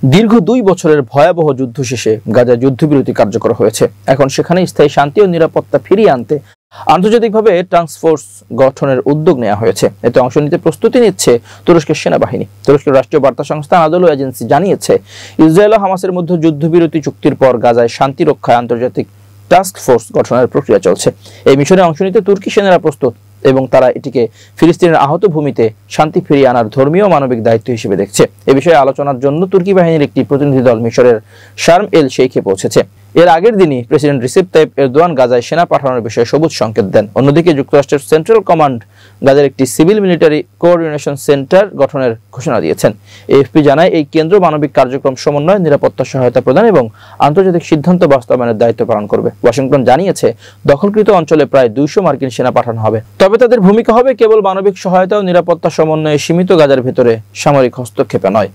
দীর্ঘ 2 বছরের ভয়াবহ যুদ্ধ শেষে গাজায় যুদ্ধবিরতি কার্যকর হয়েছে। এখন সেখানে স্থায়ী শান্তি ও নিরাপত্তা ফিরিয়ে আনতে আন্তর্জাতিকভাবে টাস্ক ফোর্স গঠনের উদ্যোগ নেওয়া হয়েছে। এতে অংশ নিতে প্রস্তুতি নিচ্ছে তুরস্কের সেনাবাহিনী। তুরস্কের রাষ্ট্রীয় বার্তা সংস্থা আনাদোলু এজেন্সি জানিয়েছে, ইসরায়েল ও হামাসের মধ্যে যুদ্ধবিরতি চুক্তির পর গাজায় শান্তি রক্ষায় আন্তর্জাতিক টাস্ক ফোর্স গঠনের প্রক্রিয়া চলছে। এই মিশনে অংশ নিতে তুর্কি সেনারা প্রস্তুত এবং তারা এটিকে ফিলিস্তিনের আহত ভূমিতে শান্তি ফিরিয়ে আনার ধর্মীয় মানবিক দায়িত্ব হিসেবে দেখছে। এ বিষয়ে আলোচনার জন্য তুর্কি বাহিনীর একটি প্রতিনিধি দল মিশরের শার্ম এল শেইখে পৌঁছেছে। এর আগের দিনই প্রেসিডেন্ট রিসেপ তাইপ এরদোয়ান গাজায় সেনা পাঠানোর বিষয়ে সবুজ সংকেত দেন। অন্যদিকে যুক্তরাষ্ট্রের সেন্ট্রাল কমান্ড গাজার একটি সিভিল মিলিটারি কোঅর্ডিনেশন সেন্টার গঠনের ঘোষণা দিয়েছেন। এএফপি জানায়, এই কেন্দ্র মানবিক কার্যক্রম সমন্বয়, নিরাপত্তা সহায়তা প্রদান এবং আন্তর্জাতিক সিদ্ধান্ত বাস্তবায়নের দায়িত্ব পালন করবে। ওয়াশিংটন জানিয়েছে, দখলকৃত অঞ্চলে প্রায় 200 মার্কিন সেনা পাঠানো হবে, তবে তাদের ভূমিকা হবে কেবল মানবিক সহায়তা ও নিরাপত্তা সমন্বয়ে সীমিত, গাজার ভেতরে সামরিক হস্তক্ষেপে নয়।